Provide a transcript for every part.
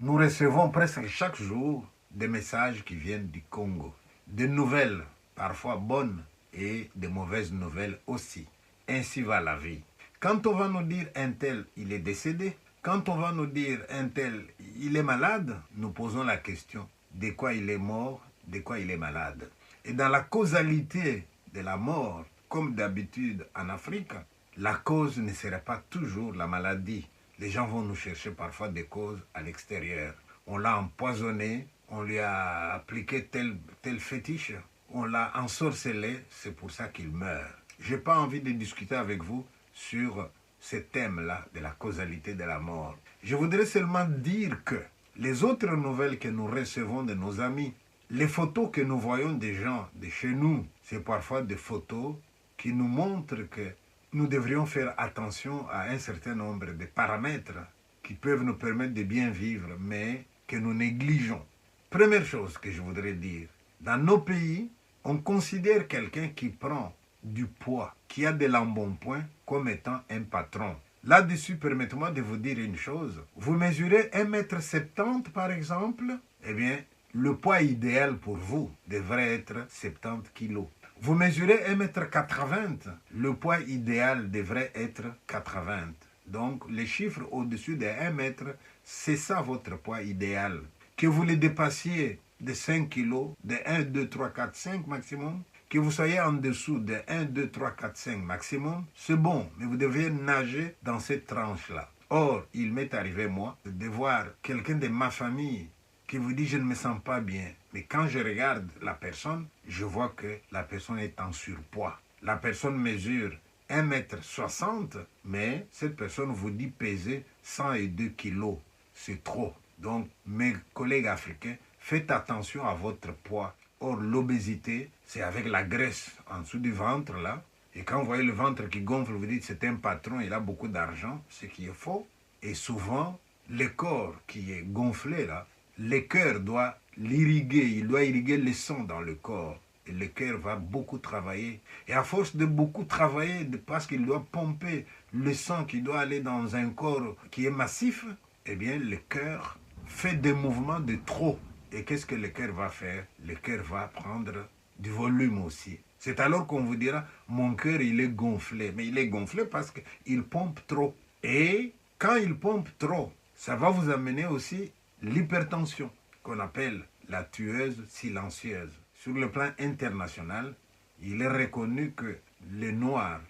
nous recevons presque chaque jour des messages qui viennent du Congo. Des nouvelles, parfois bonnes, et de mauvaises nouvelles aussi. Ainsi va la vie. Quand on va nous dire un tel, il est décédé, quand on va nous dire un tel, il est malade, nous posons la question, de quoi il est mort, de quoi il est malade. Et dans la causalité de la mort, comme d'habitude en Afrique, la cause ne serait pas toujours la maladie. Les gens vont nous chercher parfois des causes à l'extérieur. On l'a empoisonné, on lui a appliqué tel fétiche, on l'a ensorcelé, c'est pour ça qu'il meurt. Je n'ai pas envie de discuter avec vous sur ce thème-là de la causalité de la mort. Je voudrais seulement dire que les autres nouvelles que nous recevons de nos amis, les photos que nous voyons des gens de chez nous, c'est parfois des photos qui nous montrent que nous devrions faire attention à un certain nombre de paramètres qui peuvent nous permettre de bien vivre, mais que nous négligeons. Première chose que je voudrais dire, dans nos pays, on considère quelqu'un qui prend du poids, qui a de l'embonpoint, comme étant un patron. Là-dessus, permettez-moi de vous dire une chose. Vous mesurez 1,70 m par exemple, eh bien, le poids idéal pour vous devrait être 70 kg. Vous mesurez 1,80 m, le poids idéal devrait être 80. Donc, les chiffres au-dessus de 1 mètre, c'est ça votre poids idéal. Que vous le dépassiez de 5 kg, de 1, 2, 3, 4, 5 maximum, que vous soyez en dessous de 1, 2, 3, 4, 5 maximum, c'est bon, mais vous devriez nager dans cette tranche-là. Or, il m'est arrivé, moi, de voir quelqu'un de ma famille qui vous dit « je ne me sens pas bien ». Mais quand je regarde la personne, je vois que la personne est en surpoids. La personne mesure 1,60 m, mais cette personne vous dit peser 102 kg. C'est trop. Donc, mes collègues africains, faites attention à votre poids. Or, l'obésité, c'est avec la graisse en dessous du ventre, là. Et quand vous voyez le ventre qui gonfle, vous dites c'est un patron, il a beaucoup d'argent, ce qui est faux. Et souvent, le corps qui est gonflé, là, le cœur doit l'irriguer, il doit irriguer le sang dans le corps. Et le cœur va beaucoup travailler. Et à force de beaucoup travailler, parce qu'il doit pomper le sang qui doit aller dans un corps qui est massif, eh bien, le cœur fait des mouvements de trop. Et qu'est-ce que le cœur va faire? Le cœur va prendre du volume aussi. C'est alors qu'on vous dira, mon cœur, il est gonflé. Mais il est gonflé parce qu'il pompe trop. Et quand il pompe trop, ça va vous amener aussi l'hypertension, qu'on appelle la tueuse silencieuse. Sur le plan international, il est reconnu que les Noirs,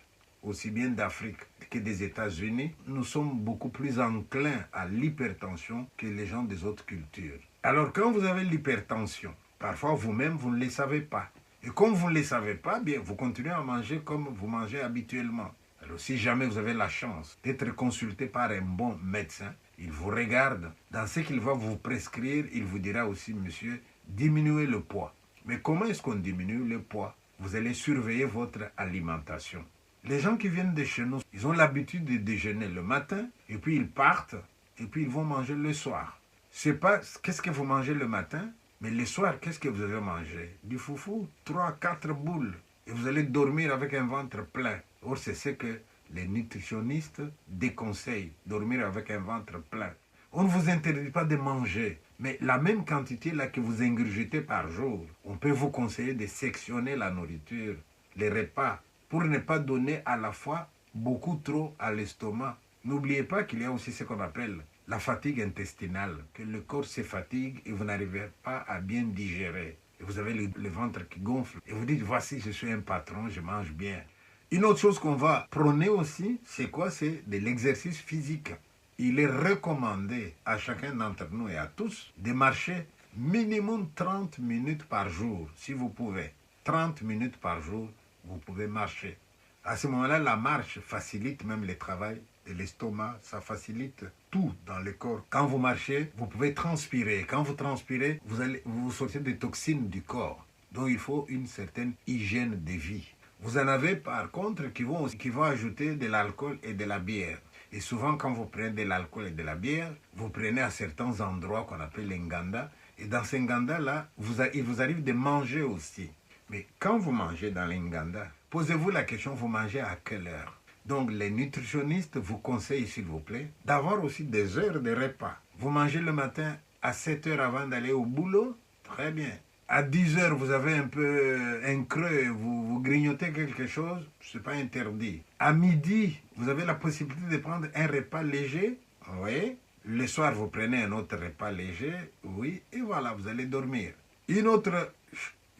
aussi bien d'Afrique que des États-Unis, nous sommes beaucoup plus enclins à l'hypertension que les gens des autres cultures. Alors quand vous avez l'hypertension, parfois vous-même vous ne le savez pas. Et comme vous ne le savez pas, bien, vous continuez à manger comme vous mangez habituellement. Alors si jamais vous avez la chance d'être consulté par un bon médecin, il vous regarde, dans ce qu'il va vous prescrire, il vous dira aussi, monsieur, diminuez le poids. Mais comment est-ce qu'on diminue le poids? Vous allez surveiller votre alimentation. Les gens qui viennent de chez nous, ils ont l'habitude de déjeuner le matin, et puis ils partent, et puis ils vont manger le soir. C'est pas qu'est-ce que vous mangez le matin, mais le soir, qu'est-ce que vous avez mangé? Du foufou, 3, 4 boules, et vous allez dormir avec un ventre plein. Or, c'est ce que les nutritionnistes déconseillent, dormir avec un ventre plein. On ne vous interdit pas de manger, mais la même quantité là que vous ingurgitez par jour, on peut vous conseiller de sectionner la nourriture, les repas, pour ne pas donner à la fois beaucoup trop à l'estomac. N'oubliez pas qu'il y a aussi ce qu'on appelle la fatigue intestinale, que le corps se fatigue et vous n'arrivez pas à bien digérer. Et vous avez le ventre qui gonfle. Et vous dites, voici, je suis un patron, je mange bien. Une autre chose qu'on va prôner aussi, c'est quoi? C'est de l'exercice physique. Il est recommandé à chacun d'entre nous et à tous de marcher minimum 30 minutes par jour, si vous pouvez. 30 minutes par jour, vous pouvez marcher. À ce moment-là, la marche facilite même le travail de l'estomac, ça facilite tout dans le corps. Quand vous marchez, vous pouvez transpirer. Quand vous transpirez, vous sortez des toxines du corps. Donc il faut une certaine hygiène de vie. Vous en avez par contre qui vont ajouter de l'alcool et de la bière. Et souvent quand vous prenez de l'alcool et de la bière, vous prenez à certains endroits qu'on appelle les nganda. Et dans ces nganda-là, il vous arrive de manger aussi. Mais quand vous mangez dans les nganda, posez-vous la question, vous mangez à quelle heure? Donc les nutritionnistes vous conseillent, s'il vous plaît, d'avoir aussi des heures de repas. Vous mangez le matin à 7 heures avant d'aller au boulot, très bien. À 10 heures, vous avez un peu un creux, vous grignotez quelque chose, ce n'est pas interdit. À midi, vous avez la possibilité de prendre un repas léger, oui. Le soir, vous prenez un autre repas léger, oui, et voilà, vous allez dormir. Une autre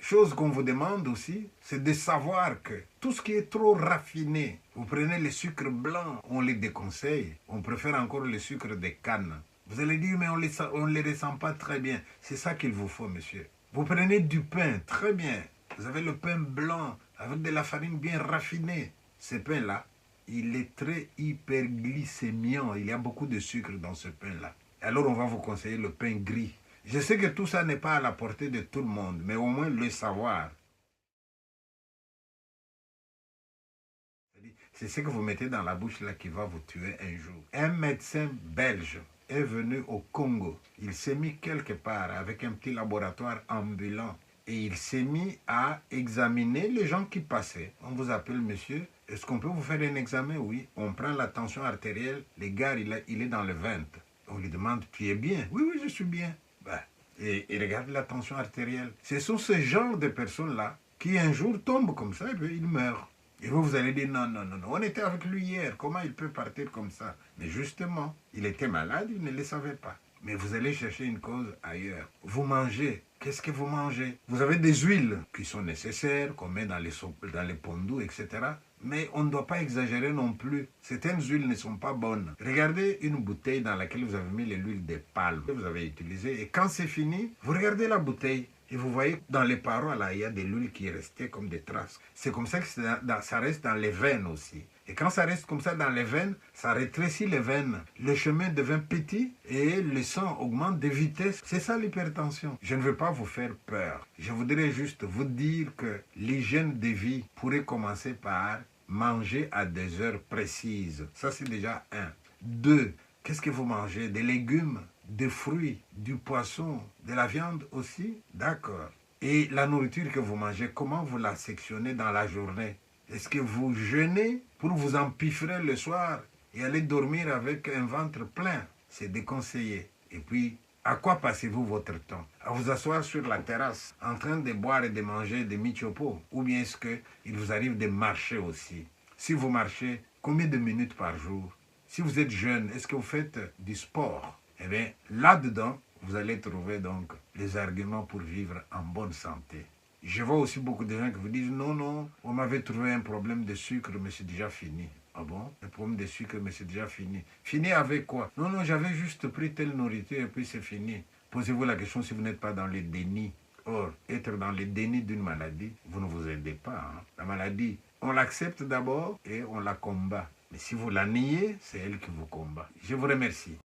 chose qu'on vous demande aussi, c'est de savoir que tout ce qui est trop raffiné, vous prenez les sucres blancs, on les déconseille, on préfère encore le sucre de canne. Vous allez dire, mais on ne les ressent pas très bien. C'est ça qu'il vous faut, monsieur. Vous prenez du pain, très bien. Vous avez le pain blanc avec de la farine bien raffinée. Ce pain-là, il est très hyperglycémiant. Il y a beaucoup de sucre dans ce pain-là. Alors, on va vous conseiller le pain gris. Je sais que tout ça n'est pas à la portée de tout le monde, mais au moins le savoir. C'est ce que vous mettez dans la bouche là qui va vous tuer un jour. Un médecin belge est venu au Congo. Il s'est mis quelque part avec un petit laboratoire ambulant. Et il s'est mis à examiner les gens qui passaient. On vous appelle monsieur, est-ce qu'on peut vous faire un examen? Oui. On prend la tension artérielle, les gars, il est dans le 20. On lui demande, tu es bien? Oui, oui, je suis bien. Ben, et regarde la tension artérielle. Ce sont ce genre de personnes-là qui un jour tombent comme ça et puis ils meurent. Et vous allez dire, non, non, non, non, on était avec lui hier, comment il peut partir comme ça? Mais justement, il était malade, il ne le savait pas. Mais vous allez chercher une cause ailleurs. Vous mangez. Qu'est-ce que vous mangez? Vous avez des huiles qui sont nécessaires, qu'on met dans les pondous, etc. Mais on ne doit pas exagérer non plus. Certaines huiles ne sont pas bonnes. Regardez une bouteille dans laquelle vous avez mis l'huile de palme que vous avez utilisée. Et quand c'est fini, vous regardez la bouteille. Et vous voyez, dans les parois, là, il y a de l'huile qui est restée comme des traces. C'est comme ça que ça reste dans les veines aussi. Et quand ça reste comme ça dans les veines, ça rétrécit les veines. Le chemin devient petit et le sang augmente de vitesse. C'est ça l'hypertension. Je ne veux pas vous faire peur. Je voudrais juste vous dire que l'hygiène de vie pourrait commencer par manger à des heures précises. Ça, c'est déjà un. Deux, qu'est-ce que vous mangez? Des légumes, des fruits, du poisson, de la viande aussi? D'accord. Et la nourriture que vous mangez, comment vous la sectionnez dans la journée? Est-ce que vous jeûnez pour vous empiffrer le soir et aller dormir avec un ventre plein? C'est déconseillé. Et puis, à quoi passez-vous votre temps? À vous asseoir sur la terrasse, en train de boire et de manger des michopos? Ou bien est-ce qu'il vous arrive de marcher aussi? Si vous marchez, combien de minutes par jour? Si vous êtes jeune, est-ce que vous faites du sport? Eh bien, là-dedans, vous allez trouver donc les arguments pour vivre en bonne santé. Je vois aussi beaucoup de gens qui vous disent, non, non, on m'avait trouvé un problème de sucre, mais c'est déjà fini. Ah bon? Un problème de sucre, mais c'est déjà fini. Fini avec quoi? Non, non, j'avais juste pris telle nourriture et puis c'est fini. Posez-vous la question si vous n'êtes pas dans le déni. Or, être dans le déni d'une maladie, vous ne vous aidez pas. Hein? La maladie, on l'accepte d'abord et on la combat. Mais si vous la niez, c'est elle qui vous combat. Je vous remercie.